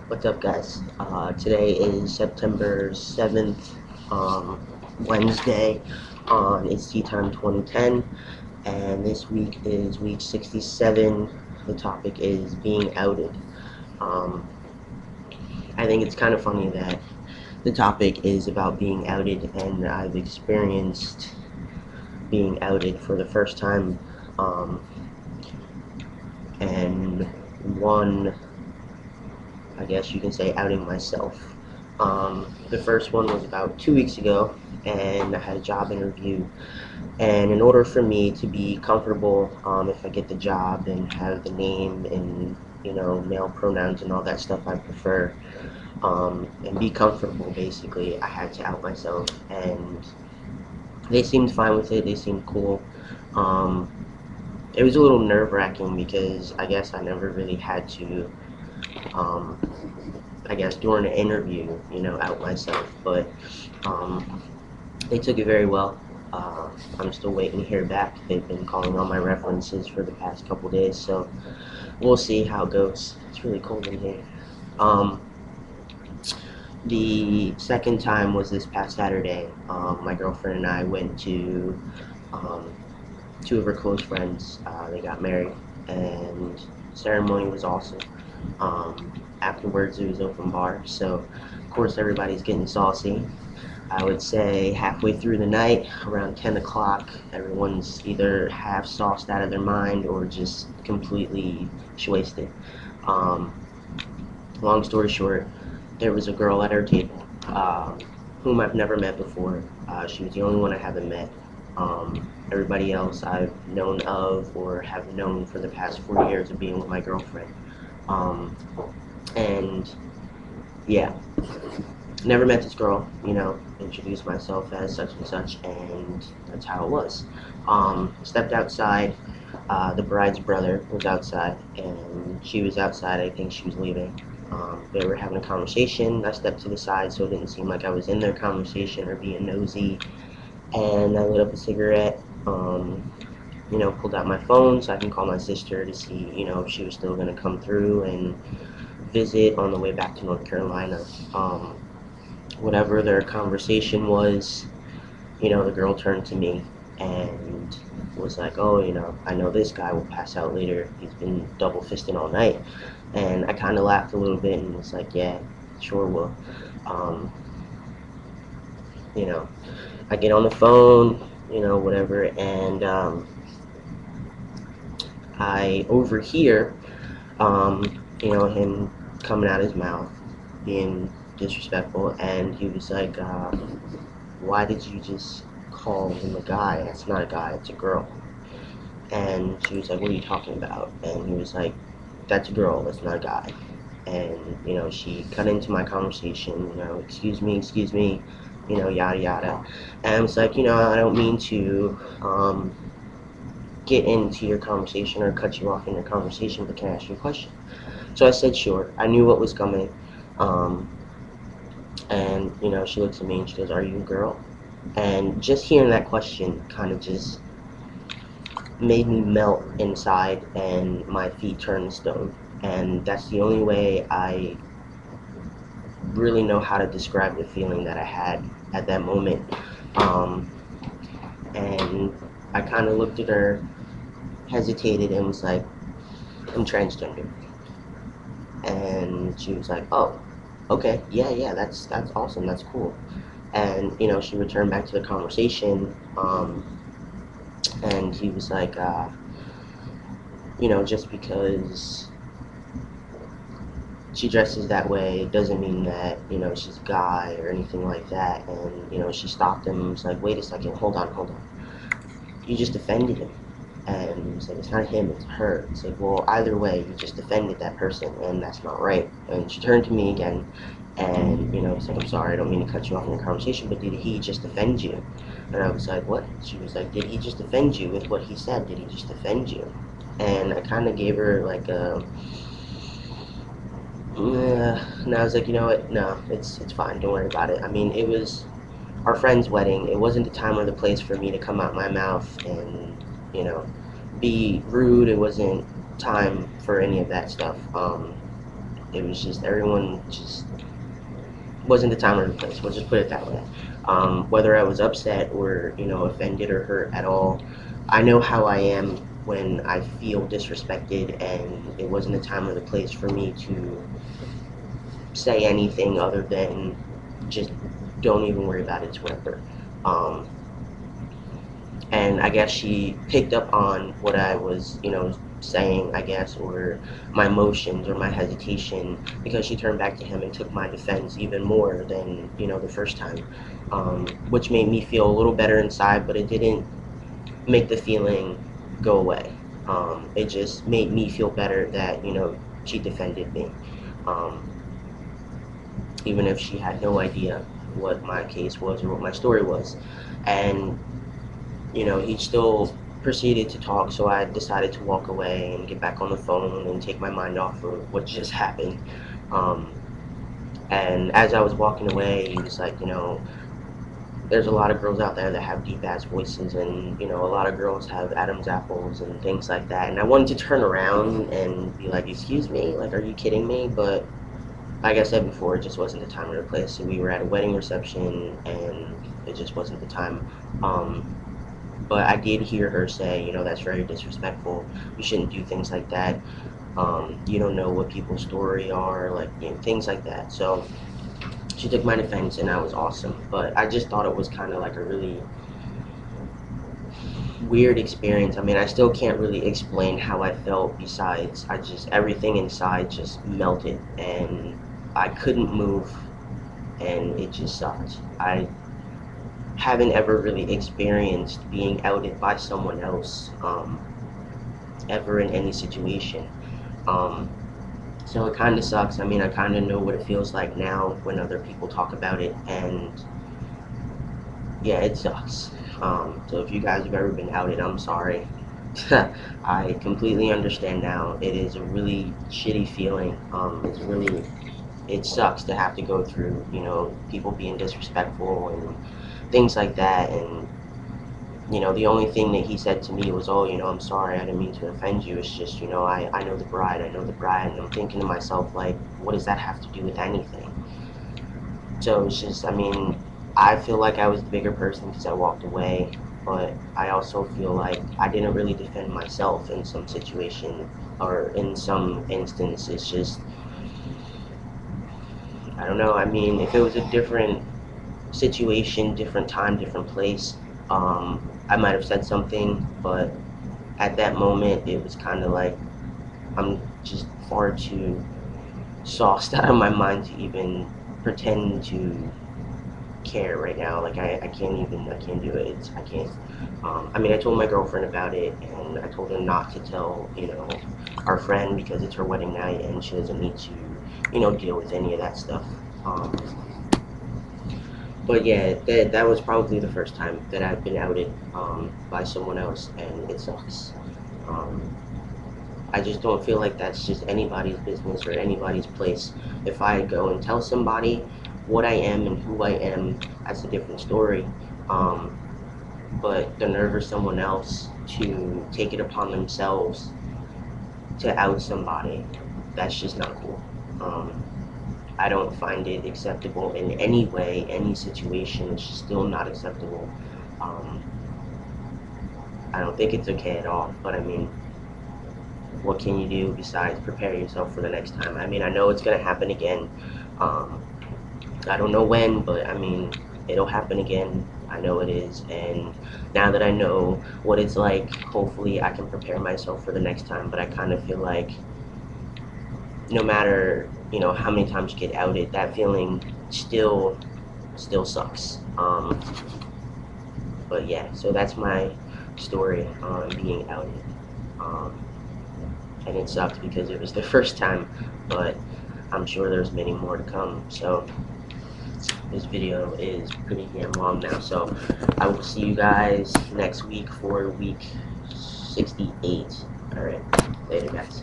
What's up, guys? Today is September 7th, Wednesday, on It's Tea Time 2010, and this week is week 67. The topic is being outed. Um, I think it's kind of funny that the topic is about being outed, and I've experienced being outed for the first time, um, and one, I guess you can say, outing myself. The first one was about 2 weeks ago, and I had a job interview. And in order for me to be comfortable, if I get the job and have the name and male pronouns and all that stuff I prefer, and be comfortable, basically, I had to out myself. And they seemed fine with it. They seemed cool. Um, it was a little nerve-wracking because I guess I never really had to. Um, I guess during an interview, out myself, but um, they took it very well. I'm still waiting to hear back. They've been calling all my references for the past couple days, so we'll see how it goes. It's really cold in here. Um, the second time was this past Saturday. My girlfriend and I went to um, two of her close friends. They got married, and ceremony was awesome. Afterwards, it was open bar, so of course everybody's getting saucy. I would say halfway through the night, around 10 o'clock, everyone's either half sauced out of their mind or just completely wasted. Um, Long story short, there was a girl at our table, whom I've never met before. She was the only one I haven't met. Everybody else I've known of or have known for the past 4 years of being with my girlfriend. Um, and yeah, never met this girl, introduced myself as such and such, and that's how it was. Stepped outside. The bride's brother was outside, and she was outside. I think she was leaving. They were having a conversation. I stepped to the side so it didn't seem like I was in their conversation or being nosy, and I lit up a cigarette. Pulled out my phone so I can call my sister to see, if she was still going to come through and visit on the way back to North Carolina. Whatever their conversation was, the girl turned to me and was like, "Oh, I know this guy will pass out later. He's been double fisting all night." And I kind of laughed a little bit and was like, "Yeah, sure will." Um, you know, I get on the phone, whatever, and I overhear, him coming out his mouth, being disrespectful, and he was like, "Why did you just call him a guy? That's not a guy, it's a girl." And she was like, "What are you talking about?" And he was like, "That's a girl, that's not a guy." And, she cut into my conversation, excuse me, yada yada. And I was like, I don't mean to get into your conversation or cut you off in your conversation, but can I ask you a question? So I said, sure. I knew what was coming. Um, and, she looks at me and she goes, "Are you a girl?" And just hearing that question kind of just made me melt inside and my feet turned to stone. And that's the only way I really know how to describe the feeling that I had at that moment. Um, and I kind of looked at her, hesitated, and was like, "I'm transgender." And she was like, "Oh, okay, yeah, that's awesome, that's cool." And she returned back to the conversation, and he was like, "Just because she dresses that way doesn't mean that she's a guy or anything like that." And she stopped him and was like, "Wait a second, hold on, you just offended him." And he was like, "It's not him, it's her." It's like, "Well, either way, you just offended that person, and that's not right." And she turned to me again, and it's like, "I'm sorry, I don't mean to cut you off in the conversation, but did he just offend you?" And I was like, "What?" She was like, "Did he just offend you with what he said? Did he just offend you?" And I kind of gave her like a, and I was like, "You know what? No, it's fine. Don't worry about it." I mean, it was our friend's wedding. It wasn't the time or the place for me to come out my mouth and you know be rude. It wasn't time for any of that stuff. It was just everyone just wasn't the time or the place. We'll just put it that way. Whether I was upset or offended or hurt at all, I know how I am when I feel disrespected, and it wasn't the time or the place for me to say anything other than just don't even worry about it, it's whatever. Um, and I guess she picked up on what I was, saying, I guess, or my emotions or my hesitation, because she turned back to him and took my defense even more than, the first time, which made me feel a little better inside, but it didn't make the feeling go away. It just made me feel better that, she defended me, um, even if she had no idea what my case was or what my story was. And he still proceeded to talk, so I decided to walk away and get back on the phone and take my mind off of what just happened. Um, and as I was walking away, he was like, there's a lot of girls out there that have deep ass voices, and a lot of girls have Adam's apples and things like that. And I wanted to turn around and be like, excuse me, like, are you kidding me? But like I said before, it just wasn't the time or the place. So we were at a wedding reception, and it just wasn't the time. But I did hear her say, that's very disrespectful. You shouldn't do things like that. You don't know what people's story are, like, things like that. So she took my defense, and that was awesome. But I just thought it was kind of like a really weird experience. I mean, I still can't really explain how I felt, besides everything inside just melted, and I couldn't move, and it just sucked. I haven't ever really experienced being outed by someone else, ever in any situation. Um, so it kind of sucks. I mean, I kind of know what it feels like now when other people talk about it, and yeah, it sucks. So if you guys have ever been outed, I'm sorry. I completely understand now. It is a really shitty feeling. It sucks to have to go through, people being disrespectful and things like that. And, the only thing that he said to me was, oh, I'm sorry, I didn't mean to offend you. It's just, I know the bride, and I'm thinking to myself, like, what does that have to do with anything? So it's just, I mean, I feel like I was the bigger person because I walked away, but I also feel like I didn't really defend myself in some situation, or in some instance. It's just, I don't know. I mean, if it was a different situation, different time, different place, I might have said something, but at that moment, it was kind of like I'm just far too sauced out of my mind to even pretend to care right now. Like, I can't do it. I can't. I mean, I told my girlfriend about it, and I told her not to tell, our friend, because it's her wedding night, and she doesn't need to, deal with any of that stuff. Um, but yeah, that was probably the first time that I've been outed, by someone else, and it sucks. Um, I just don't feel like that's just anybody's business or anybody's place. If I go and tell somebody what I am and who I am, that's a different story. Um, but the nerve of someone else to take it upon themselves to out somebody, that's just not cool. I don't find it acceptable in any way, any situation. It's just still not acceptable. Um, I don't think it's okay at all, but I mean, what can you do besides prepare yourself for the next time? I mean, I know it's gonna happen again. Um, I don't know when, but I mean, it'll happen again. I know it is, and now that I know what it's like, hopefully I can prepare myself for the next time. But I kind of feel like no matter, how many times you get outed, that feeling still sucks. But yeah, so that's my story on being outed. Um, and it sucked because it was the first time, but I'm sure there's many more to come. So this video is pretty damn long now, so I will see you guys next week for week 68. Alright, later guys.